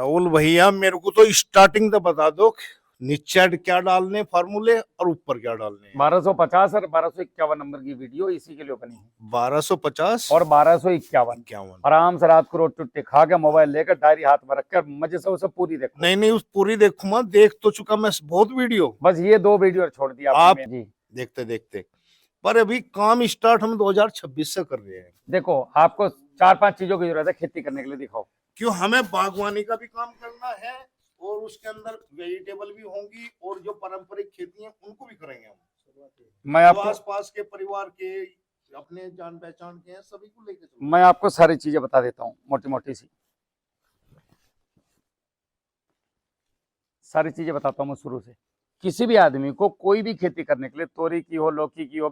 राहुल भैया मेरे को तो स्टार्टिंग तो बता दो, नीचे क्या डालने फार्मूले और ऊपर क्या डालने हैं। 1250 और 1251 नंबर की वीडियो इसी के लिए बनी है। 1250 और 1251 51। आराम से रात को रोटी टुट्टी खा के मोबाइल लेकर डायरी हाथ में रखकर मजे से उसे पूरी देखो। नहीं नहीं, उस पूरी देखूंगा, देख तो चुका मैं बहुत वीडियो। बस ये 2 वीडियो छोड़ दिया आप जी। देखते देखते, पर अभी काम स्टार्ट हम 2026 से कर रहे हैं। देखो आपको 4-5 चीजों की जरूरत है खेती करने के लिए, दिखाओ। क्यों, हमें बागवानी का भी काम करना है और उसके अंदर वेजिटेबल भी होंगी और जो पारंपरिक खेती है उनको भी करेंगे हम। मैं आपको आस पास के परिवार के, अपने जान पहचान के हैं, सभी को लेकर मैं आपको सारी चीजें बता देता हूँ, मोटी मोटी सी सारी चीजें बताता हूँ मैं शुरू से। किसी भी आदमी को कोई भी खेती करने के लिए, तोरी की हो, लौकी की हो,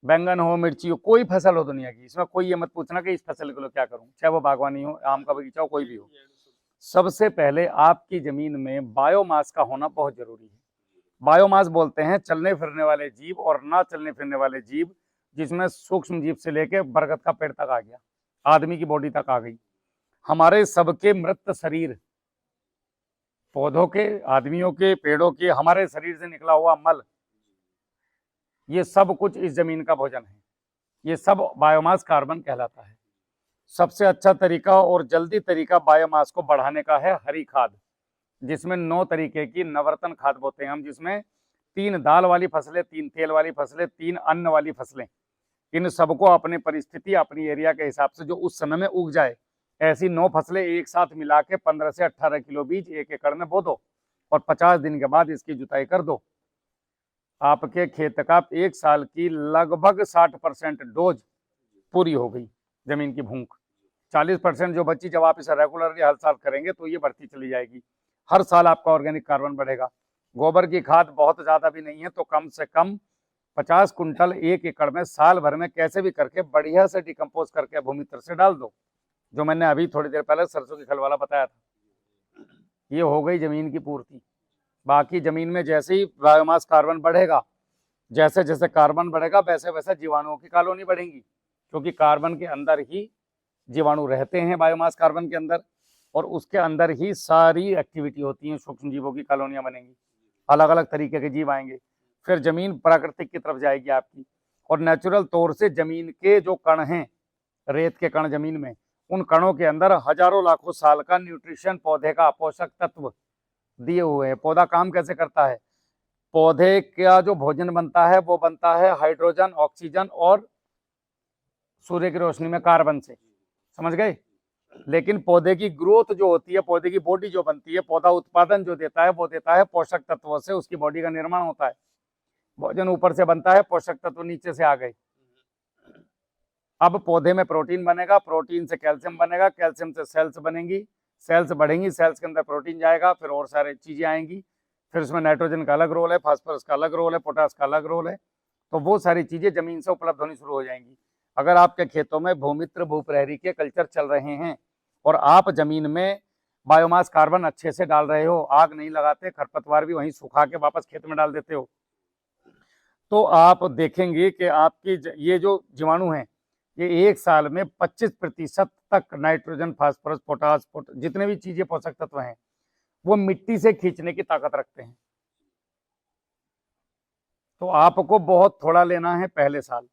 बैंगन हो, मिर्ची हो, कोई फसल हो दुनिया की, इसमें कोई ये मत पूछना कि इस फसल के लिए क्या करूं, चाहे वो बागवानी हो, आम का बगीचा हो, कोई भी हो। सबसे पहले आपकी जमीन में बायोमास का होना बहुत जरूरी है। बायोमास बोलते हैं चलने फिरने वाले जीव और ना चलने फिरने वाले जीव, जिसमें सूक्ष्म जीव से लेके बरगद का पेड़ तक आ गया, आदमी की बॉडी तक आ गई। हमारे सबके मृत शरीर, पौधों के, आदमियों के, पेड़ों के, हमारे शरीर से निकला हुआ मल, ये सब कुछ इस जमीन का भोजन है। ये सब बायोमास कार्बन कहलाता है। सबसे अच्छा तरीका और जल्दी तरीका बायोमास को बढ़ाने का है हरी खाद, जिसमें 9 तरीके की नवरत्न खाद बोते हैं हम, जिसमें 3 दाल वाली फसलें, 3 तेल वाली फसलें, 3 अन्न वाली फसलें, इन सबको अपनी परिस्थिति, अपनी एरिया के हिसाब से जो उस समय में उग जाए, ऐसी 9 फसलें एक साथ मिला के 15 से 18 किलो बीज 1 एकड़ में बो दो और 50 दिन के बाद इसकी जुताई कर दो। आपके खेत का 1 साल की लगभग 60% डोज पूरी हो गई। जमीन की भूख 40% जो बची, जब आप इसे रेगुलरली हर साल करेंगे तो ये बढ़ती चली जाएगी। हर साल आपका ऑर्गेनिक कार्बन बढ़ेगा। गोबर की खाद बहुत ज़्यादा भी नहीं है, तो कम से कम 50 कुंटल 1 एकड़ में साल भर में कैसे भी करके बढ़िया से डिकम्पोज करके भूमित्र से डाल दो, जो मैंने अभी थोड़ी देर पहले सरसों की खल वाला बताया था। ये हो गई जमीन की पूर्ति। बाकी जमीन में जैसे ही बायोमास कार्बन बढ़ेगा, जैसे जैसे कार्बन बढ़ेगा वैसे वैसे जीवाणुओं की कॉलोनी बढ़ेगी, क्योंकि कार्बन के अंदर ही जीवाणु रहते हैं, बायोमास कार्बन के अंदर, और उसके अंदर ही सारी एक्टिविटी होती है, सूक्ष्म जीवों की कॉलोनियां बनेंगी, अलग अलग तरीके के जीव आएंगे। फिर जमीन प्राकृतिक की तरफ जाएगी आपकी, और नेचुरल तौर से जमीन के जो कण हैं, रेत के कण जमीन में, उन कणों के अंदर हजारों लाखों साल का न्यूट्रिशन, पौधे का पोषक तत्व दिए हुए हैं। पौधा काम कैसे करता है, पौधे का जो भोजन बनता है वो बनता है हाइड्रोजन, ऑक्सीजन और सूर्य की रोशनी में कार्बन से, समझ गए। लेकिन पौधे की ग्रोथ जो होती है, पौधे की बॉडी जो बनती है, पौधा उत्पादन जो देता है वो देता है पोषक तत्वों से, उसकी बॉडी का निर्माण होता है। भोजन ऊपर से बनता है, पोषक तत्व नीचे से आ गए। अब पौधे में प्रोटीन बनेगा, प्रोटीन से कैल्शियम बनेगा, कैल्शियम से सेल्स बनेंगी, सेल्स बढ़ेंगी, सेल्स के अंदर प्रोटीन जाएगा, फिर और सारी चीजें आएंगी, फिर उसमें नाइट्रोजन का अलग रोल है, फास्फोरस का अलग रोल है, पोटास का अलग रोल है, तो वो सारी चीजें जमीन से उपलब्ध होनी शुरू हो जाएंगी। अगर आपके खेतों में भूमित्र, भूप्रहरी के कल्चर चल रहे हैं और आप जमीन में बायोमास कार्बन अच्छे से डाल रहे हो, आग नहीं लगाते, खरपतवार भी वहीं सुखा के वापस खेत में डाल देते हो, तो आप देखेंगे कि आपकी ये जो जीवाणु हैं, ये 1 साल में 25% तक नाइट्रोजन, फास्फोरस, पोटास, जितने भी चीजें पोषक तत्व हैं, वो मिट्टी से खींचने की ताकत रखते हैं। तो आपको बहुत थोड़ा लेना है पहले साल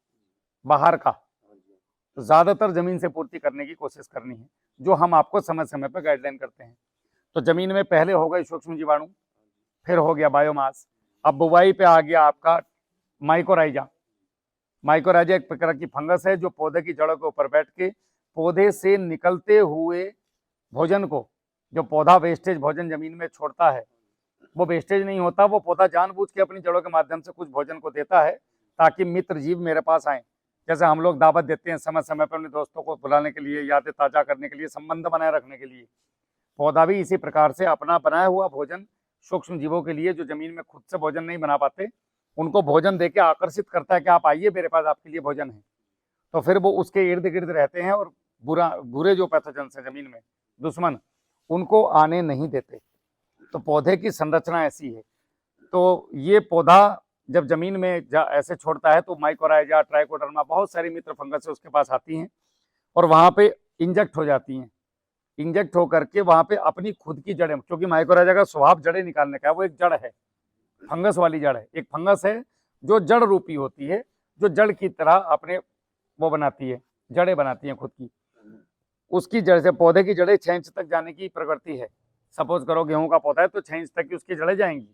बाहर का, तो ज्यादातर जमीन से पूर्ति करने की कोशिश करनी है, जो हम आपको समय समय पर गाइडलाइन करते हैं। तो जमीन में पहले हो गए सूक्ष्म जीवाणु, फिर हो गया बायोमास। अब बुवाई पे आ गया आपका माइकोराइजा। माइकोराइजा एक प्रकार की फंगस है जो पौधे की जड़ों के ऊपर बैठ के पौधे से निकलते हुए भोजन को, जो पौधा वेस्टेज भोजन जमीन में छोड़ता है, वो वेस्टेज नहीं होता, वो पौधा जानबूझ के अपनी जड़ों के माध्यम से कुछ भोजन को देता है ताकि मित्र जीव मेरे पास आए। जैसे हम लोग दावत देते हैं समय समय पर अपने दोस्तों को बुलाने के लिए, यादें ताजा करने के लिए, संबंध बनाए रखने के लिए, पौधा भी इसी प्रकार से अपना बनाया हुआ भोजन सूक्ष्म जीवों के लिए, जो जमीन में खुद से भोजन नहीं बना पाते, उनको भोजन देके आकर्षित करता है कि आप आइए मेरे पास, आपके लिए भोजन है। तो फिर वो उसके इर्द गिर्द रहते हैं और बुरे जो पैथोजेंस हैं जमीन में, दुश्मन, उनको आने नहीं देते। तो पौधे की संरचना ऐसी है। तो ये पौधा जब जमीन में ऐसे छोड़ता है तो माइकोराइजा, ट्राइकोडर्मा, बहुत सारी मित्र फंगस उसके पास आती हैं और वहां पे इंजेक्ट हो जाती हैं। इंजेक्ट होकर के वहां पे अपनी खुद की जड़ें, क्योंकि माइकोराइजा का स्वभाव जड़ें निकालने का है, वो एक जड़ है, फंगस वाली जड़ है, एक फंगस है जो जड़ रूपी होती है, जो जड़ की तरह अपने वो बनाती है, जड़ें बनाती हैं खुद की। उसकी जड़ से पौधे की जड़ें 6 इंच तक जाने की प्रवृत्ति है। सपोज करो गेहूं का पौधा है तो 6 इंच तक की उसकी जड़ें जाएंगी,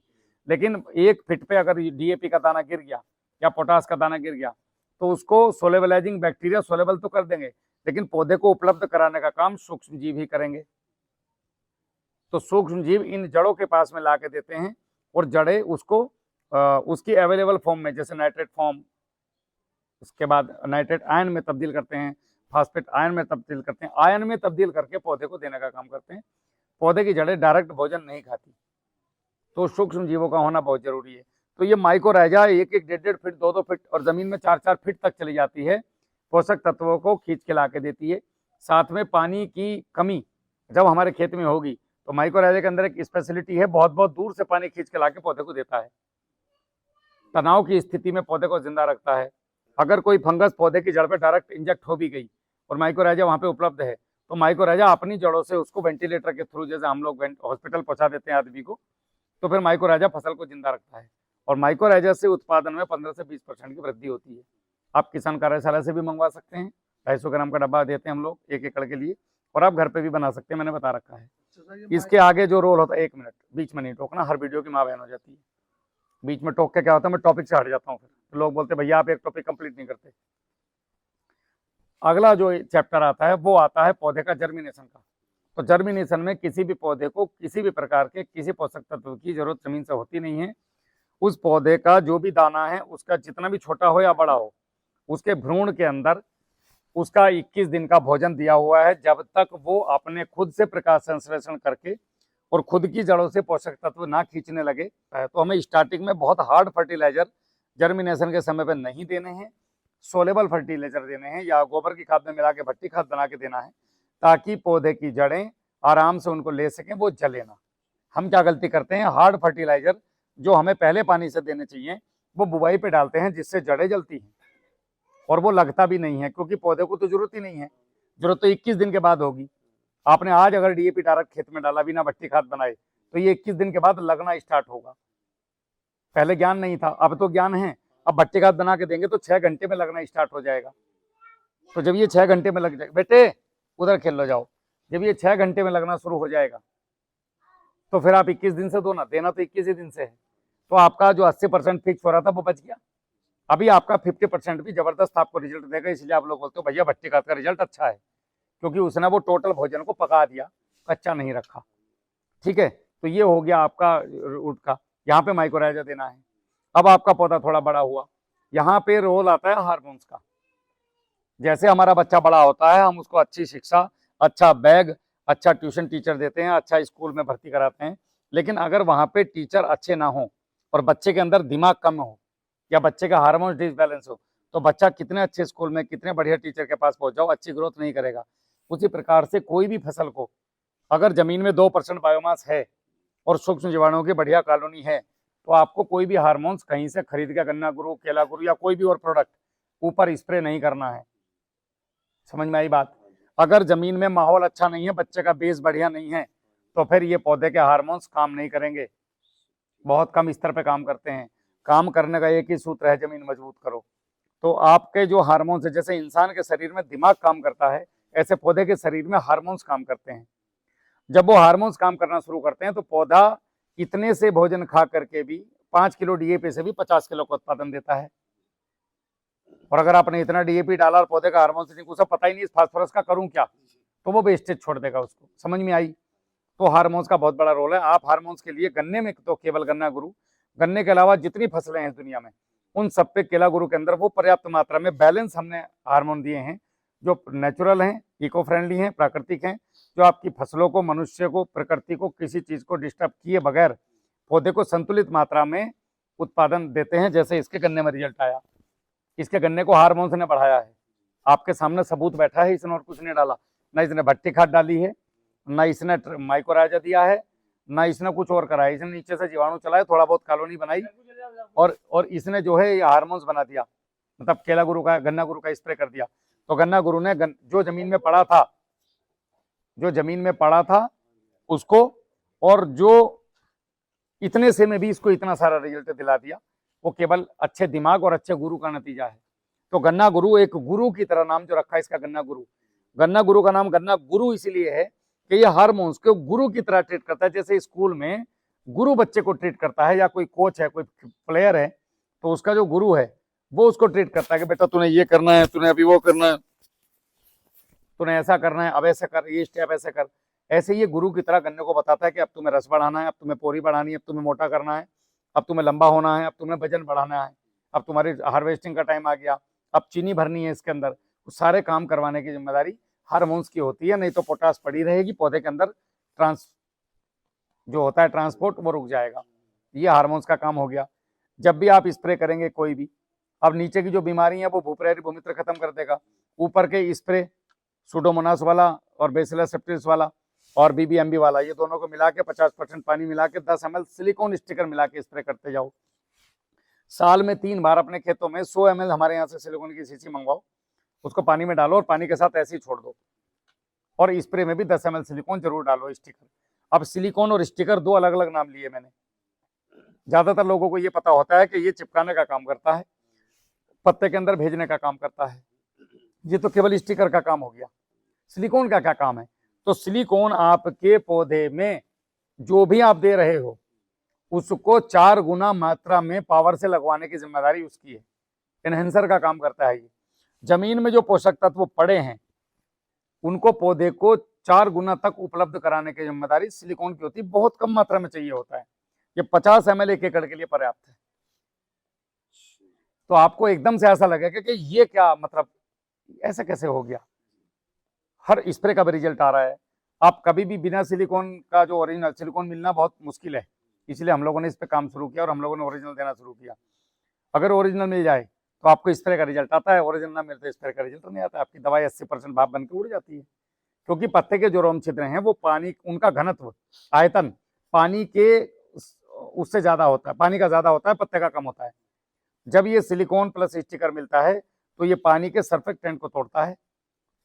लेकिन 1 फीट पे अगर डीएपी का दाना गिर गया या पोटास का दाना गिर गया तो उसको सोलेबलाइजिंग बैक्टीरिया सोलेबल तो कर देंगे, लेकिन पौधे को उपलब्ध कराने का काम सूक्ष्म जीव ही करेंगे। तो सूक्ष्म जीव इन जड़ों के पास में ला के देते हैं और जड़ें उसको उसकी अवेलेबल फॉर्म में, जैसे नाइट्रेट फॉर्म, उसके बाद नाइट्रेट आयन में तब्दील करते हैं, फास्फेट आयन में तब्दील करते हैं, आयन में तब्दील करके पौधे को देने का काम करते हैं। पौधे की जड़ें डायरेक्ट भोजन नहीं खाती, तो सूक्ष्म जीवों का होना बहुत जरूरी है। तो ये माइकोराइजा 1-1, 1.5-1.5 फीट, 2-2 फीट और जमीन में 4-4 फीट तक चली जाती है, पोषक तत्वों को खींच के ला के देती है। साथ में पानी की कमी जब हमारे खेत में होगी तो माइकोराइजा के अंदर एक स्पेशलिटी है, बहुत बहुत दूर से पानी खींच के ला के पौधे को देता है। तनाव की स्थिति में पौधे को जिंदा रखता है। अगर कोई फंगस पौधे की जड़ पे डायरेक्ट इंजेक्ट हो भी गई और माइकोराइजा वहां पे उपलब्ध है तो माइकोराइजा अपनी जड़ों से उसको वेंटिलेटर के थ्रू, जैसे हम लोग हॉस्पिटल पहुंचा देते हैं आदमी को, तो फिर माइकोराइजा फसल को जिंदा रखता है। और माइकोराइजा से उत्पादन में 15 से 20% की वृद्धि होती है। आप किसान कार्यशाला से भी मंगवा सकते हैं, 250 ग्राम का डब्बा देते हैं हम लोग 1 एकड़ के लिए, और आप घर पे भी बना सकते हैं, मैंने बता रखा है। इसके आगे जो रोल होता है, 1 मिनट बीच में नहीं टोकना, हर वीडियो की माँ बहन हो जाती है। बीच में टोक के क्या होता है, मैं टॉपिक से हट जाता हूँ, फिर तो लोग बोलते हैं भैया आप एक टॉपिक कंप्लीट नहीं करते। अगला जो चैप्टर आता है वो आता है पौधे का जर्मिनेशन का। तो जर्मिनेशन में किसी भी पौधे को किसी भी प्रकार के किसी पोषक तत्व की जरूरत जमीन से होती नहीं है। उस पौधे का जो भी दाना है उसका जितना भी छोटा हो या बड़ा हो, उसके भ्रूण के अंदर उसका 21 दिन का भोजन दिया हुआ है, जब तक वो अपने खुद से प्रकाश संश्लेषण करके और खुद की जड़ों से पोषक तत्व ना खींचने लगे। तो हमें स्टार्टिंग में बहुत हार्ड फर्टिलाइजर जर्मिनेशन के समय पर नहीं देने हैं, सोलेबल फर्टिलाइजर देने हैं या गोबर की खाद में मिला के भट्टी खाद बना के देना है, ताकि पौधे की जड़ें आराम से उनको ले सकें, वो जले ना। हम क्या गलती करते हैं, हार्ड फर्टिलाइजर जो हमें पहले पानी से देने चाहिए वो बुवाई पे डालते हैं, जिससे जड़ें जलती हैं और वो लगता भी नहीं है, क्योंकि पौधे को तो जरूरत ही नहीं है। जरूरत तो 21 दिन के बाद होगी। आपने आज अगर डीएपी डायरेक्ट खेत में डाला बिना भट्टी खाद बनाए तो ये 21 दिन के बाद लगना स्टार्ट होगा। पहले ज्ञान नहीं था, अब तो ज्ञान है। अब भट्टी खाद बना के देंगे तो 6 घंटे में लगना स्टार्ट हो जाएगा। तो जब ये 6 घंटे में लग जाएगा, बेटे उधर खेल लो जाओ, जब ये 6 घंटे में लगना शुरू हो जाएगा तो फिर आप 21 दिन से दो ना, देना तो 21 ही दिन से है। तो आपका जो 80% फिक्स हो रहा था वो बच गया। अभी आपका 50% भी जबरदस्त आपको रिजल्ट देगा। इसलिए आप लोग बोलते हो भैया भट्टी खाद का रिजल्ट अच्छा है, क्योंकि उसने वो टोटल भोजन को पका दिया, कच्चा नहीं रखा। ठीक है, तो ये हो गया आपका रूट का, यहाँ पे माइकोराइजा देना है। अब आपका पौधा थोड़ा बड़ा हुआ, यहाँ पे रोल आता है हार्मोन्स का। जैसे हमारा बच्चा बड़ा होता है हम उसको अच्छी शिक्षा, अच्छा बैग, अच्छा ट्यूशन टीचर देते हैं, अच्छा स्कूल में भर्ती कराते हैं, लेकिन अगर वहाँ पे टीचर अच्छे ना हो और बच्चे के अंदर दिमाग कम हो या बच्चे का हार्मोन डिसबैलेंस हो तो बच्चा कितने अच्छे स्कूल में कितने बढ़िया टीचर के पास पहुंच जाओ, अच्छी ग्रोथ नहीं करेगा। उसी प्रकार से कोई भी फसल को अगर जमीन में 2% बायोमास है और सूक्ष्म जीवाणुओं की बढ़िया कॉलोनी है तो आपको कोई भी हार्मोन्स कहीं से खरीद के, गन्ना गुरु, केला गुरु या कोई भी और प्रोडक्ट ऊपर स्प्रे नहीं करना है। समझ में आई बात? अगर जमीन में माहौल अच्छा नहीं है, बच्चे का बेस बढ़िया नहीं है, तो फिर ये पौधे के हार्मोन्स काम नहीं करेंगे, बहुत कम स्तर पे काम करते हैं। काम करने का एक ही सूत्र है, जमीन मजबूत करो। तो आपके जो हार्मोन्स है, जैसे इंसान के शरीर में दिमाग काम करता है, ऐसे पौधे के शरीर में हार्मोन्स काम करते हैं। जब वो हार्मोन्स काम करना शुरू करते हैं तो पौधा इतने से भोजन खा करके भी 5 किलो डीएपी से भी 50 किलो का उत्पादन देता है। और अगर आपने इतना डीएपी डाला और पौधे का हार्मोन से नहीं, उसे पता ही नहीं इस फास्फोरस का करूं क्या, तो वो वेस्टेज छोड़ देगा उसको। समझ में आई? तो हार्मोन्स का बहुत बड़ा रोल है। आप हार्मोन्स के लिए गन्ने में तो केवल गन्ना गुरु, गन्ने के अलावा जितनी फसलें हैं दुनिया में उन सब पे केला गुरु के अंदर वो पर्याप्त मात्रा में बैलेंस हमने हार्मोन दिए हैं, जो नेचुरल हैं, इको फ्रेंडली हैं, प्राकृतिक हैं, जो आपकी फसलों को, मनुष्य को, प्रकृति को, किसी चीज को डिस्टर्ब किए बगैर पौधे को संतुलित मात्रा में उत्पादन देते हैं। जैसे इसके गन्ने में रिजल्ट आया, इसके गन्ने को हार्मोन्स ने बढ़ाया है। आपके सामने सबूत बैठा है, इसने और कुछ नहीं डाला, ना इसने भट्टी खाद डाली है, ना इसने माइकोराइजा दिया है, ना इसने कुछ और करा है। इसने नीचे से जीवाणु चलाए, थोड़ा बहुत कॉलोनी बनाई और इसने जो है ये हार्मोन्स बना दिया, मतलब केला गुरु का, गन्ना गुरु का स्प्रे कर दिया। तो गन्ना गुरु ने जो जमीन में पड़ा था जो जमीन में पड़ा था उसको, और जो इतने से में भी इसको इतना सारा रिजल्ट दिला दिया, वो केवल अच्छे दिमाग और अच्छे गुरु का नतीजा है। तो गन्ना गुरु एक गुरु की तरह नाम जो रखा है इसका, गन्ना गुरु। गन्ना गुरु का नाम गन्ना गुरु इसलिए है कि ये हार्मोन्स को गुरु की तरह ट्रीट करता है। जैसे स्कूल में गुरु बच्चे को ट्रीट करता है, या कोई कोच है, कोई प्लेयर है, तो उसका जो गुरु है वो उसको ट्रीट करता है कि बेटा तूने ये करना है, तूने अभी वो करना है, तूने ऐसा करना है, अब ऐसा कर, ये स्टेप ऐसे कर। ऐसे ये गुरु की तरह गन्ने को बताता है कि अब तुम्हें रस बढ़ाना है, अब तुम्हें पोरी बढ़ानी है, अब तुम्हें मोटा करना है, अब तुम्हें लंबा होना है, अब तुम्हें वजन बढ़ाना है, अब तुम्हारी हार्वेस्टिंग का टाइम आ गया, अब चीनी भरनी है इसके अंदर। सारे काम करवाने की जिम्मेदारी हार्मोन्स की होती है, नहीं तो पोटास पड़ी रहेगी पौधे के अंदर, जो होता है ट्रांसपोर्ट वो रुक जाएगा। ये हार्मोन्स का काम हो गया। जब भी आप स्प्रे करेंगे कोई भी, अब नीचे की जो बीमारी है वो भूप्रहरी भूमित्र खत्म कर देगा, ऊपर के स्प्रे सुडोमोनास वाला और बेसिलस सेप्टिस वाला और बीबीएमबी वाला, ये दोनों को मिला के 50% पानी मिला के 10 ml सिलिकॉन स्टिकर मिला के स्प्रे करते जाओ। साल में 3 बार अपने खेतों में 100 ml हमारे यहाँ से सिलिकॉन की शीशी मंगवाओ, उसको पानी में डालो और पानी के साथ ऐसे ही छोड़ दो, और स्प्रे में भी 10 ml सिलिकॉन जरूर डालो स्टिकर। अब सिलिकॉन और स्टिकर दो अलग अलग नाम लिए मैंने। ज्यादातर लोगों को ये पता होता है कि ये चिपकाने का काम करता है, पत्ते के अंदर भेजने का काम करता है, ये तो केवल स्टिकर का काम हो गया। सिलिकॉन का क्या काम है? तो सिलिकॉन आपके पौधे में जो भी आप दे रहे हो उसको 4 गुना मात्रा में पावर से लगवाने की जिम्मेदारी उसकी है। एनहेंसर का काम करता है ये। जमीन में जो पोषक तत्व पड़े हैं उनको पौधे को 4 गुना तक उपलब्ध कराने की जिम्मेदारी सिलिकॉन की होती है। बहुत कम मात्रा में चाहिए होता है, ये 50 ml 1 एकड़ के लिए पर्याप्त है। तो आपको एकदम से ऐसा लगेगा कि ये क्या मतलब, ऐसा कैसे हो गया, हर स्प्रे का भी रिजल्ट आ रहा है। आप कभी भी बिना सिलिकॉन का, जो ओरिजिनल सिलिकॉन मिलना बहुत मुश्किल है, इसलिए हम लोगों ने इस पे काम शुरू किया और हम लोगों ने ओरिजिनल देना शुरू किया। अगर ओरिजिनल मिल जाए तो आपको स्प्रे का रिजल्ट आता है, ओरिजिनल ना मिले तो स्प्रे का रिजल्ट नहीं आता। आपकी दवाई 80% भाप बन के उड़ जाती है, क्योंकि पत्ते के जो रोम छिद्र हैं वो पानी, उनका घनत्व, आयतन पानी के उससे ज्यादा होता है, पानी का ज्यादा होता है, पत्ते का कम होता है। जब ये सिलिकॉन प्लस स्टिकर मिलता है तो ये पानी के सरफेक्टेंट को तोड़ता है,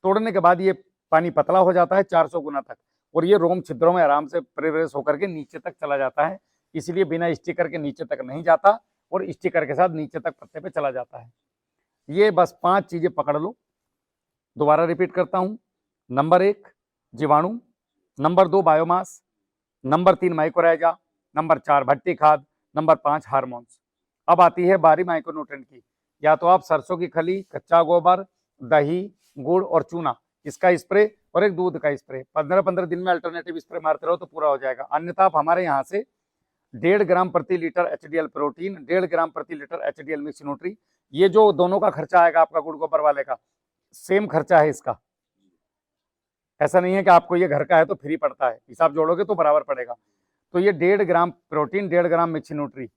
तोड़ने के बाद ये पानी पतला हो जाता है 400 गुना तक, और ये रोम छिद्रों में आराम से प्रवेश होकर के नीचे तक चला जाता है। इसलिए बिना स्टिकर के नीचे तक नहीं जाता, और स्टिकर के साथ नीचे तक पत्ते पे चला जाता है। ये बस 5 चीजें पकड़ लो। दोबारा रिपीट करता हूं। नंबर 1 जीवाणु, number 2 biomass, number 3 mycorrhiza, number 4 भट्टी खाद, नंबर 5 हार्मोन्स। अब आती है बारी माइक्रोन्यूट्रिएंट की। या तो आप सरसों की खली, कच्चा गोबर, दही, गुड़ और चूना, इसका स्प्रे, और एक दूध का स्प्रे 15-15 दिन में अल्टरनेटिव स्प्रे मारते रहो तो पूरा हो जाएगा। अन्यथा आप हमारे यहाँ से 1.5 ग्राम प्रति लीटर HDL प्रोटीन, 1.5 ग्राम प्रति लीटर HDL मिक्स न्यूट्री, ये जो दोनों का खर्चा आएगा आपका गुड़ गोबर वाले का, सेम खर्चा है इसका। ऐसा नहीं है कि आपको ये घर का है तो फ्री पड़ता है, हिसाब जोड़ोगे तो बराबर पड़ेगा। तो ये 1.5 ग्राम प्रोटीन, 1.5 ग्राम मिक्स न्यूट्री,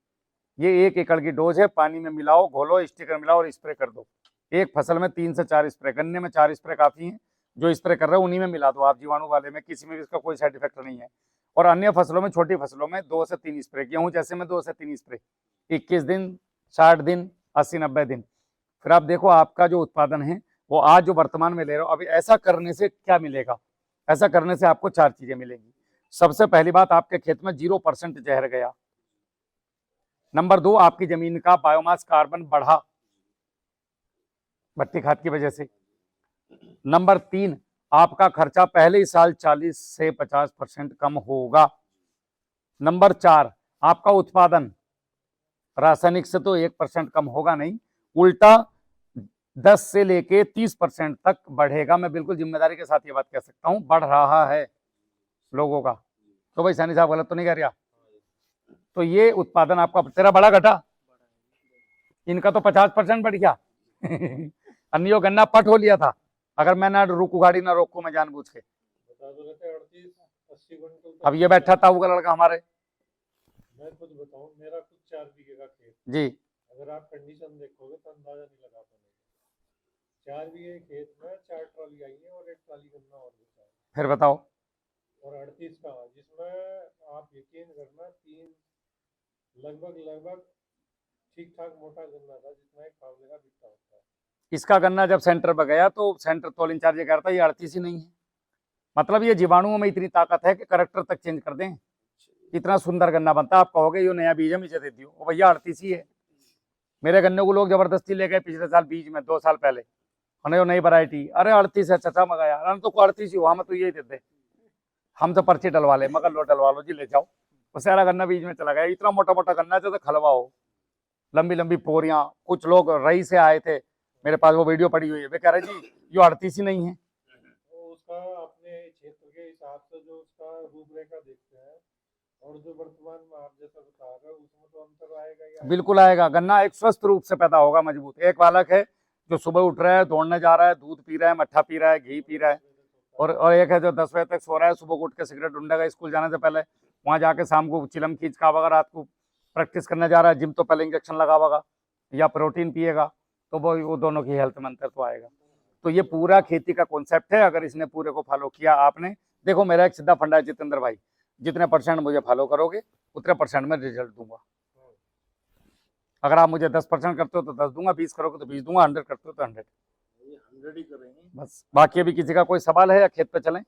ये 1 एकड़ की डोज है। पानी में मिलाओ, घोलो, स्टिकर मिलाओ और स्प्रे कर दो। एक फसल में 3 से 4 स्प्रे, गन्ने में 4 स्प्रे काफी हैं। जो स्प्रे कर रहे हो उन्हीं में मिला दो आप, जीवाणु वाले में किसी में भी इसका कोई साइड इफेक्ट नहीं है। और अन्य फसलों में, छोटी फसलों में 2 से 3 स्प्रे, गेहूं जैसे में 2 से 3 स्प्रे, 21 दिन, 60 दिन, 80-90 दिन। फिर आप देखो आपका जो उत्पादन है वो आज जो वर्तमान में ले रहे हो, अभी ऐसा करने से क्या मिलेगा? ऐसा करने से आपको 4 चीजें मिलेंगी। सबसे पहली बात, आपके खेत में 0% जहर गया। नंबर 2, आपकी जमीन का बायोमास कार्बन बढ़ा भट्टी खाद की वजह से। नंबर 3, आपका खर्चा पहले ही साल 40 से 50% कम होगा। नंबर 4, आपका उत्पादन रासायनिक से तो 1% कम होगा नहीं, उल्टा 10 से लेके 30% तक बढ़ेगा। मैं बिल्कुल जिम्मेदारी के साथ ये बात कह सकता हूं, बढ़ रहा है लोगों का। तो भाई सैनी साहब गलत तो नहीं कह रहा? तो ये उत्पादन आपका, तेरा बड़ा घटा, इनका तो 50% बढ़ गया। अन्यों गन्ना पट हो लिया था, अगर मैं ना रुकू गाड़ी ना रोकू, मैं जानबूझ के। अब ये बैठा था वो लड़का हमारे, मैं खुद बताऊं, मेरा खुद 4 बीघे का खेत जी, अगर आप कंडीशन देखोगे तो अंदाजा नहीं लगा पाओगे। 4 बीघे खेत में 4 ट्रॉली आई है और 1 ट्रॉली गन्ना और बचा है। फिर बताओ, और 38 का, जिसमें आप यकीन करना 3 लगभग ठीक ठाक मोटा गन्ना था, जितना एक फावले का बिकता होता है। इसका गन्ना जब सेंटर पर गया तो सेंटर तोल इंचार्ज कह रहा था ये 38 ही नहीं है, मतलब ये जीवाणुओं में इतनी ताकत है कि करेक्टर तक चेंज कर दें। इतना सुंदर गन्ना बनता है। आप कहोगे ये नया बीज है, मुझे दे दियो। वो भैया 38 ही है। मेरे गन्ने को लोग जबरदस्ती ले गए पिछले साल बीज में, 2 साल पहले, उन्हें नई वैरायटी, अरे 38 है चाचा मगा यार, हम तो 38 ही हुआ, हम तो यही देते, हम तो पर्ची डलवा ले, मगर लो डलवा लो जी, ले जाओ। वो सारा गन्ना बीज में चला गया। इतना मोटा मोटा गन्ना जैसे खलवा हो, लंबी लंबी पोरियां। कुछ लोग रई से आए थे मेरे पास, वो वीडियो पड़ी हुई है, वे कह रहे जी ये 38 ही नहीं है। तो उसका अपने क्षेत्र के हिसाब से जो उसका रूपरेखा देखते हैं और जो वर्तमान में आप जैसा बता रहे हो उसमें तो अंतर आएगा ही। बिल्कुल आएगा। गन्ना एक स्वस्थ रूप से पैदा होगा, मजबूत। एक बालक है जो सुबह उठ रहा है, दौड़ने जा रहा है, दूध पी रहा है, मट्ठा पी रहा है, घी पी रहा है, और एक है जो 10 बजे तक सो रहा है, सुबह उठ के सिगरेट ढूंढेगा स्कूल जाने से पहले, वहां जाके शाम को चिलम खींच खावागा, रात को प्रैक्टिस करने जा रहा है, जिम तो पहले इंजेक्शन लगावागा या प्रोटीन पिएगा, तो वो दोनों की हेल्थ में अंतर तो आएगा। तो ये पूरा खेती का कॉन्सेप्ट है। अगर इसने पूरे को फॉलो किया आपने, देखो मेरा एक सीधा फंडा है जितेंद्र भाई, जितने % मुझे फॉलो करोगे उतने % में रिजल्ट दूंगा। अगर आप मुझे 10% करते हो तो 10 दूंगा, 20 करोगे तो 20 दूंगा, 100 करते हो तो 100। 100 ही करेंगे बस। बाकी अभी किसी का कोई सवाल है या खेत पे चलें?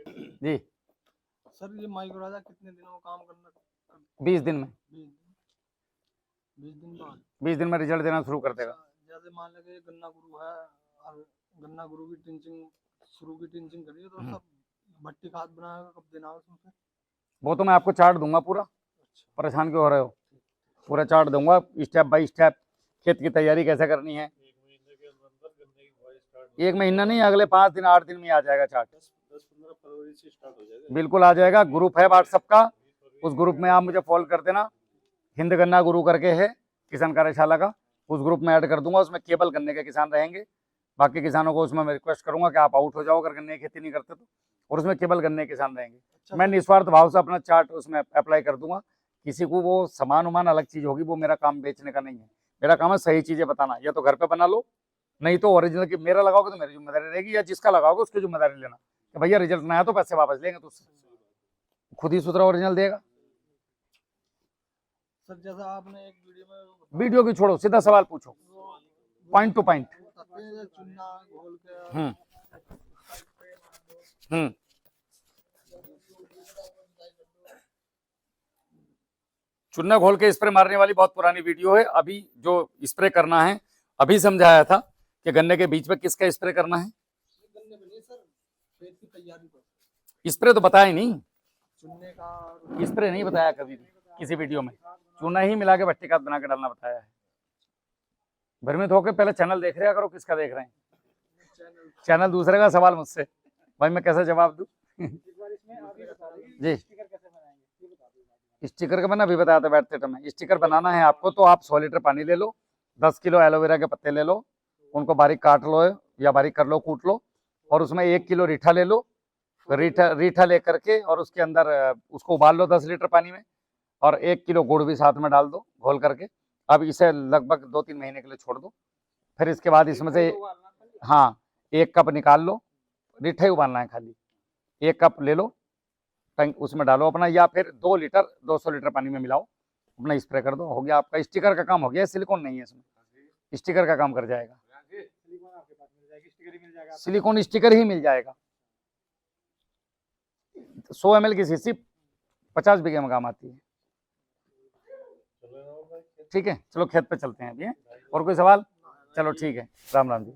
जी सर ये माइक्रोराजा कितने दिनों में काम करना? 20 दिन में। 20 दिन बाद 20 दिन में रिजल्ट देना शुरू कर देगा। जैसे मान लगे गन्ना गुरु है और गन्ना गुरु की टिंचिंग शुरू की टिंचिंग करिए तो सब भट्टी खाद बनाएगा, कब देना है उसमें फिर? वो तो मैं आपको चार्ट दूंगा पूरा, परेशान क्यों हो रहे हो, पूरा चार्ट दूंगा स्टेप बाय स्टेप, खेत की तैयारी कैसे करनी है। 1 महीना नहीं, अगले 5 दिन 8 दिन में आ जाएगा चार्ट। 10-15 फरवरी से स्टार्ट हो जाएगा। बिल्कुल आ जाएगा। ग्रुप है व्हाट्सएप का, उस ग्रुप में आप मुझे फॉलो कर देना। हिंद गन्ना गुरु करके है किसान कार्यशाला का, उस ग्रुप में ऐड कर दूंगा। उसमें केवल गन्ने के किसान रहेंगे, बाकी किसानों को उसमें मैं रिक्वेस्ट करूंगा कि आप आउट हो जाओ अगर गन्ने की खेती नहीं करते तो, और उसमें केवल गन्ने के किसान रहेंगे। मैं निस्वार्थ भाव से अपना चार्ट उसमें अप्लाई कर दूंगा। किसी को वो सामान उमान अलग चीज होगी, वो मेरा काम बेचने का नहीं है। मेरा काम है सही चीजें बताना। या तो घर पे बना लो, नहीं तो ओरिजिनल की मेरा लगाओगे तो मेरी जिम्मेदारी रहेगी, या जिसका लगाओगे उसकी जिम्मेदारी लेना कि भैया रिजल्ट ना आया तो पैसे वापस लेंगे, तो खुद ही सुथरा ओरिजिनल देगा। सर जैसा आपने एक वीडियो की छोड़ो, सीधा सवाल पूछो, पॉइंट टू पॉइंट। चुन्ना घोल के चुन्ना घोल के स्प्रे मारने वाली बहुत पुरानी वीडियो है। अभी जो स्प्रे करना है, अभी समझाया था कि गन्ने के बीच में किसका स्प्रे करना है। स्प्रे तो बताया ही नहीं, चुन्ने का स्प्रे नहीं बताया कभी भी किसी वीडियो में। चूना ही मिला के भट्टी खाद बना के डालना बताया है। भ्रमित होकर पहले चैनल देख रहे करो, किसका देख रहे हैं। चैनल दूसरे का, सवाल मुझसे, भाई मैं कैसे जवाब दूं। जी स्टिकर का बना भी बताया था बैठते टाइम। स्टिकर बनाना है आपको तो आप 100 लीटर पानी ले लो, 10 किलो एलोवेरा के पत्ते ले लो, उनको बारीक काट लो या बारीक कर लो, कूट लो, और उसमें 1 किलो रीठा ले लो। रीठा लेकर के और उसके अंदर उसको उबाल लो 10 लीटर पानी में, और 1 किलो गुड़ भी साथ में डाल दो घोल करके। अब इसे लगभग 2-3 महीने के लिए छोड़ दो। फिर इसके बाद इसमें से 1 कप निकाल लो, रीठा ही उबालना है खाली। 1 कप ले लो, टैंक उसमें डालो अपना, या फिर 2 लीटर 200 लीटर पानी में मिलाओ, अपना स्प्रे कर दो, हो गया आपका। स्टिकर का काम हो गया, सिलिकॉन नहीं है इसमें, स्टिकर का काम कर जाएगा। सिलिकॉन स्टिकर ही मिल जाएगा। 100 ml की शीशी 50 बीघे में काम आती है। ठीक है, चलो खेत पे चलते हैं अभी। और कोई सवाल? चलो ठीक है, राम राम जी।